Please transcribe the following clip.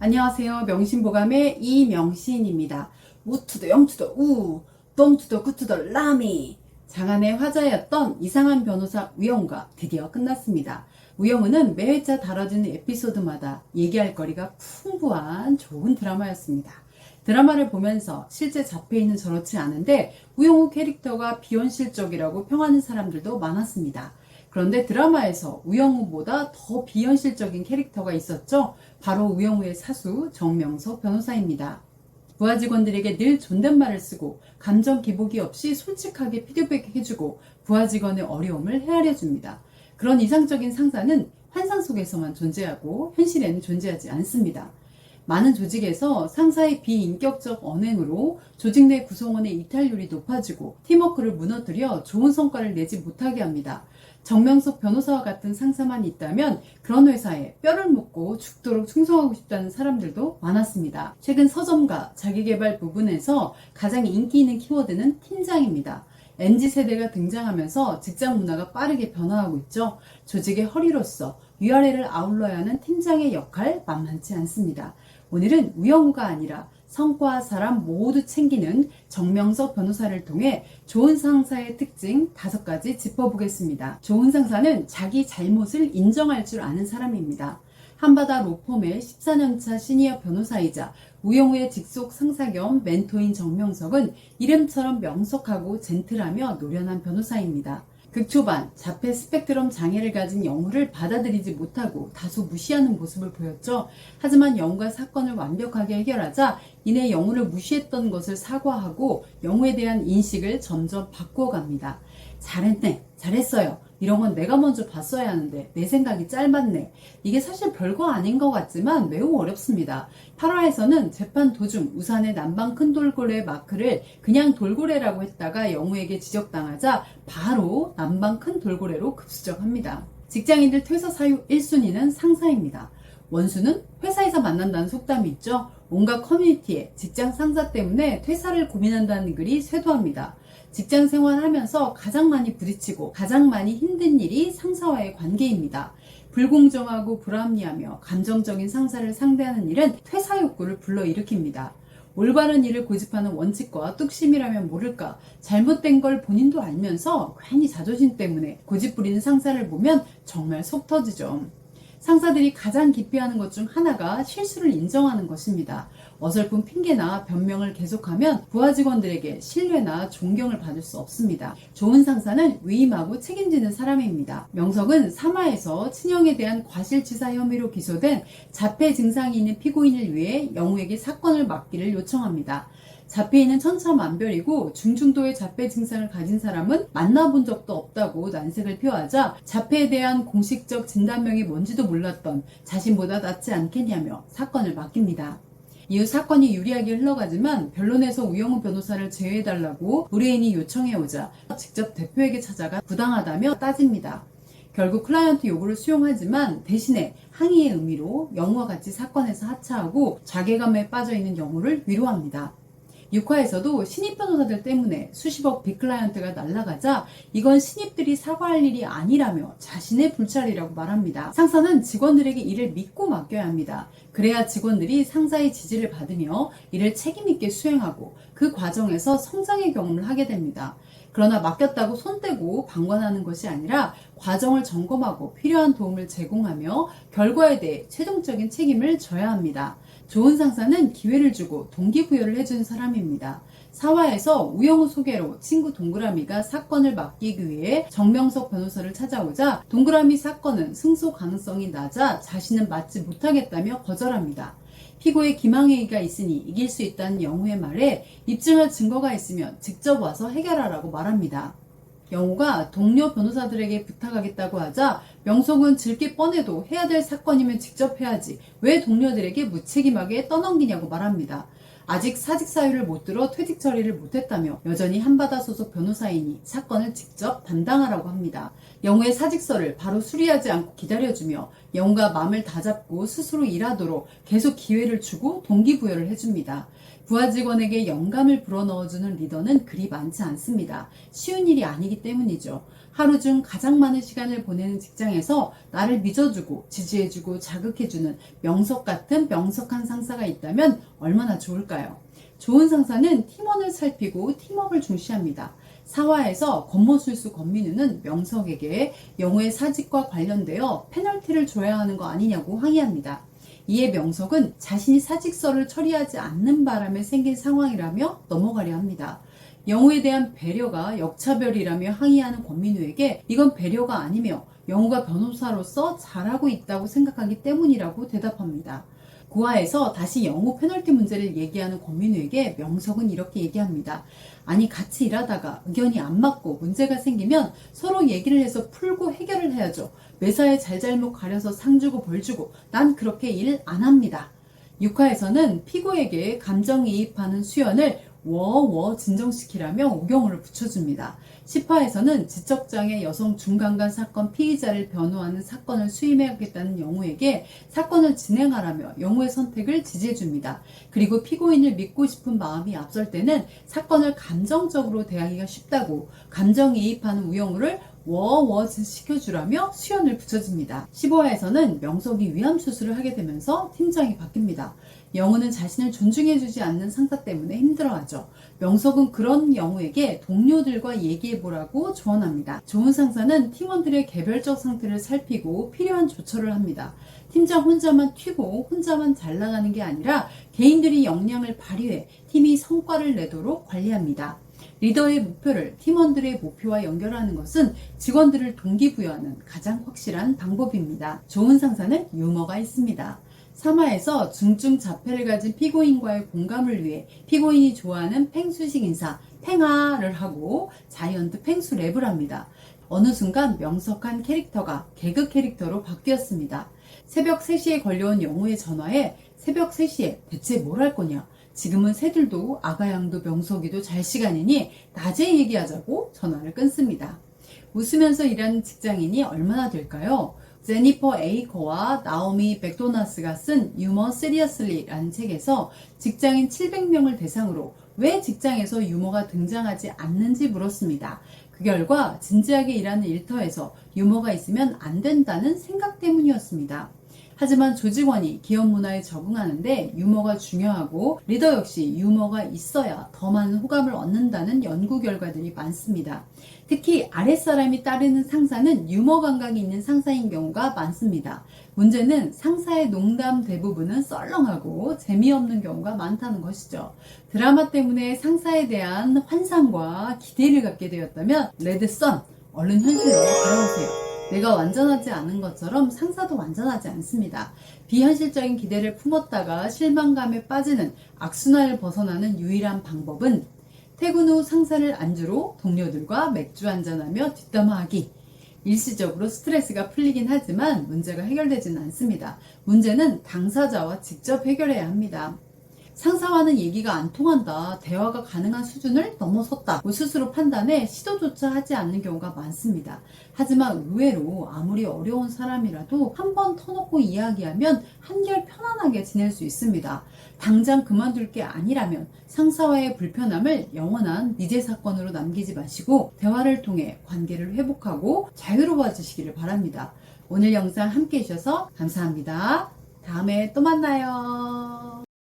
안녕하세요. 명신보감의 이명신입니다. 우투더 영투더 우, 똥투더 구투더 라미. 장안의 화제였던 이상한 변호사 우영우가 드디어 끝났습니다. 우영우는 매 회차 다뤄지는 에피소드마다 얘기할 거리가 풍부한 좋은 드라마였습니다. 드라마를 보면서 실제 잡혀있는 저렇지 않은데 우영우 캐릭터가 비현실적이라고 평하는 사람들도 많았습니다. 그런데 드라마에서 우영우보다 더 비현실적인 캐릭터가 있었죠. 바로 우영우의 사수 정명석 변호사입니다. 부하 직원들에게 늘 존댓말을 쓰고 감정 기복이 없이 솔직하게 피드백해주고 부하 직원의 어려움을 헤아려줍니다. 그런 이상적인 상사는 환상 속에서만 존재하고 현실에는 존재하지 않습니다. 많은 조직에서 상사의 비인격적 언행으로 조직 내 구성원의 이탈률이 높아지고 팀워크를 무너뜨려 좋은 성과를 내지 못하게 합니다. 정명석 변호사와 같은 상사만 있다면 그런 회사에 뼈를 묻고 죽도록 충성하고 싶다는 사람들도 많았습니다. 최근 서점과 자기개발 부분에서 가장 인기 있는 키워드는 팀장입니다. MZ세대가 등장하면서 직장 문화가 빠르게 변화하고 있죠. 조직의 허리로서 위아래를 아울러야 하는 팀장의 역할 만만치 않습니다. 오늘은 우영우가 아니라 성과 사람 모두 챙기는 정명석 변호사를 통해 좋은 상사의 특징 5가지 짚어보겠습니다. 좋은 상사는 자기 잘못을 인정할 줄 아는 사람입니다. 한바다 로펌의 14년차 시니어 변호사이자 우영우의 직속 상사 겸 멘토인 정명석은 이름처럼 명석하고 젠틀하며 노련한 변호사입니다. 극초반 자폐 스펙트럼 장애를 가진 영우를 받아들이지 못하고 다소 무시하는 모습을 보였죠. 하지만 영우가 사건을 완벽하게 해결하자 이내 영우를 무시했던 것을 사과하고 영우에 대한 인식을 점점 바꾸어갑니다. 잘했네, 잘했어요. 이런 건 내가 먼저 봤어야 하는데 내 생각이 짧았네. 이게 사실 별거 아닌 것 같지만 매우 어렵습니다. 8화에서는 재판 도중 우산의 남방 큰 돌고래 마크를 그냥 돌고래라고 했다가 영우에게 지적당하자 바로 남방 큰 돌고래로 급수적합니다. 직장인들 퇴사 사유 1순위는 상사입니다. 원수는 회사에서 만난다는 속담이 있죠. 온갖 커뮤니티에 직장 상사 때문에 퇴사를 고민한다는 글이 쇄도합니다. 직장 생활하면서 가장 많이 부딪히고 가장 많이 힘든 일이 상사와의 관계입니다. 불공정하고 불합리하며 감정적인 상사를 상대하는 일은 퇴사 욕구를 불러일으킵니다. 올바른 일을 고집하는 원칙과 뚝심이라면 모를까 잘못된 걸 본인도 알면서 괜히 자존심 때문에 고집 부리는 상사를 보면 정말 속 터지죠. 상사들이 가장 기피하는 것 중 하나가 실수를 인정하는 것입니다. 어설픈 핑계나 변명을 계속하면 부하 직원들에게 신뢰나 존경을 받을 수 없습니다. 좋은 상사는 위임하고 책임지는 사람입니다. 명석은 3화에서 친형에 대한 과실치사 혐의로 기소된 자폐 증상이 있는 피고인을 위해 영우에게 사건을 맡기를 요청합니다. 자폐인은 천차만별이고 중증도의 자폐 증상을 가진 사람은 만나본 적도 없다고 난색을 표하자 자폐에 대한 공식적 진단명이 뭔지도 몰랐던 자신보다 낫지 않겠냐며 사건을 맡깁니다. 이후 사건이 유리하게 흘러가지만 변론에서 우영우 변호사를 제외해달라고 의뢰인이 요청해오자 직접 대표에게 찾아가 부당하다며 따집니다. 결국 클라이언트 요구를 수용하지만 대신에 항의의 의미로 영우와 같이 사건에서 하차하고 자괴감에 빠져있는 영우를 위로합니다. 6화에서도 신입 변호사들 때문에 수십억 빅클라이언트가 날아가자 이건 신입들이 사과할 일이 아니라며 자신의 불찰이라고 말합니다. 상사는 직원들에게 일을 믿고 맡겨야 합니다. 그래야 직원들이 상사의 지지를 받으며 일을 책임있게 수행하고 그 과정에서 성장의 경험을 하게 됩니다. 그러나 맡겼다고 손 떼고 방관하는 것이 아니라 과정을 점검하고 필요한 도움을 제공하며 결과에 대해 최종적인 책임을 져야 합니다. 좋은 상사는 기회를 주고 동기부여를 해주는 사람입니다. 4화에서 우영우 소개로 친구 동그라미가 사건을 맡기기 위해 정명석 변호사를 찾아오자 동그라미 사건은 승소 가능성이 낮아 자신은 맡지 못하겠다며 거절합니다. 피고의 기망회의가 있으니 이길 수 있다는 영우의 말에 입증할 증거가 있으면 직접 와서 해결하라고 말합니다. 영우가 동료 변호사들에게 부탁하겠다고 하자 명석은 질게 뻔해도 해야 될 사건이면 직접 해야지 왜 동료들에게 무책임하게 떠넘기냐고 말합니다. 아직 사직 사유를 못 들어 퇴직 처리를 못했다며 여전히 한바다 소속 변호사이니 사건을 직접 담당하라고 합니다. 영우의 사직서를 바로 수리하지 않고 기다려주며 영우가 마음을 다잡고 스스로 일하도록 계속 기회를 주고 동기부여를 해줍니다. 부하 직원에게 영감을 불어넣어주는 리더는 그리 많지 않습니다. 쉬운 일이 아니기 때문이죠. 하루 중 가장 많은 시간을 보내는 직장에서 나를 믿어주고 지지해주고 자극해주는 명석 같은 명석한 상사가 있다면 얼마나 좋을까요? 좋은 상사는 팀원을 살피고 팀워크를 중시합니다. 사화에서 권모술수 권민우는 명석에게 영우의 사직과 관련되어 페널티를 줘야 하는 거 아니냐고 항의합니다. 이에 명석은 자신이 사직서를 처리하지 않는 바람에 생긴 상황이라며 넘어가려 합니다. 영우에 대한 배려가 역차별이라며 항의하는 권민우에게 이건 배려가 아니며 영우가 변호사로서 잘하고 있다고 생각하기 때문이라고 대답합니다. 고하에서 다시 영우 페널티 문제를 얘기하는 권민우에게 명석은 이렇게 얘기합니다. 아니 같이 일하다가 의견이 안 맞고 문제가 생기면 서로 얘기를 해서 풀고 해결을 해야죠. 매사에 잘잘못 가려서 상 주고 벌 주고 난 그렇게 일 안 합니다. 6화에서는 피고에게 감정이입하는 수연을 워워 진정시키라며 오경호를 붙여줍니다. 10화에서는 지적장애 여성 중간간 사건 피의자를 변호하는 사건을 수임해야겠다는 영우에게 사건을 진행하라며 영우의 선택을 지지해줍니다. 그리고 피고인을 믿고 싶은 마음이 앞설 때는 사건을 감정적으로 대하기가 쉽다고 감정이입하는 우영우를 워워 시켜주라며 수연을 붙여줍니다. 15화에서는 명석이 위암 수술을 하게 되면서 팀장이 바뀝니다. 영우는 자신을 존중해주지 않는 상사 때문에 힘들어하죠. 명석은 그런 영우에게 동료들과 얘기해보라고 조언합니다. 좋은 상사는 팀원들의 개별적 상태를 살피고 필요한 조처를 합니다. 팀장 혼자만 튀고 혼자만 잘 나가는 게 아니라 개인들이 역량을 발휘해 팀이 성과를 내도록 관리합니다. 리더의 목표를 팀원들의 목표와 연결하는 것은 직원들을 동기부여하는 가장 확실한 방법입니다. 좋은 상사는 유머가 있습니다. 3화에서 중증 자폐를 가진 피고인과의 공감을 위해 피고인이 좋아하는 팽수식 인사 팽아를 하고 자이언트 팽수 랩을 합니다. 어느 순간 명석한 캐릭터가 개그 캐릭터로 바뀌었습니다. 새벽 3시에 걸려온 영우의 전화에 새벽 3시에 대체 뭘 할 거냐? 지금은 새들도 아가양도 명석이도 잘 시간이니 낮에 얘기하자고 전화를 끊습니다. 웃으면서 일하는 직장인이 얼마나 될까요? 제니퍼 에이커와 나오미 백도나스가 쓴 유머 시리어슬리라는 책에서 직장인 700명을 대상으로 왜 직장에서 유머가 등장하지 않는지 물었습니다. 그 결과 진지하게 일하는 일터에서 유머가 있으면 안 된다는 생각 때문이었습니다. 하지만 조직원이 기업 문화에 적응하는데 유머가 중요하고 리더 역시 유머가 있어야 더 많은 호감을 얻는다는 연구 결과들이 많습니다. 특히 아랫사람이 따르는 상사는 유머 감각이 있는 상사인 경우가 많습니다. 문제는 상사의 농담 대부분은 썰렁하고 재미없는 경우가 많다는 것이죠. 드라마 때문에 상사에 대한 환상과 기대를 갖게 되었다면 레드썬, 얼른 현실로 돌아오세요. 내가 완전하지 않은 것처럼 상사도 완전하지 않습니다. 비현실적인 기대를 품었다가 실망감에 빠지는 악순환을 벗어나는 유일한 방법은 퇴근 후 상사를 안주로 동료들과 맥주 한잔하며 뒷담화하기. 일시적으로 스트레스가 풀리긴 하지만 문제가 해결되지는 않습니다. 문제는 당사자와 직접 해결해야 합니다. 상사와는 얘기가 안 통한다, 대화가 가능한 수준을 넘어섰다 스스로 판단해 시도조차 하지 않는 경우가 많습니다. 하지만 의외로 아무리 어려운 사람이라도 한 번 터놓고 이야기하면 한결 편안하게 지낼 수 있습니다. 당장 그만둘 게 아니라면 상사와의 불편함을 영원한 미제 사건으로 남기지 마시고 대화를 통해 관계를 회복하고 자유로워지시기를 바랍니다. 오늘 영상 함께 해주셔서 감사합니다. 다음에 또 만나요.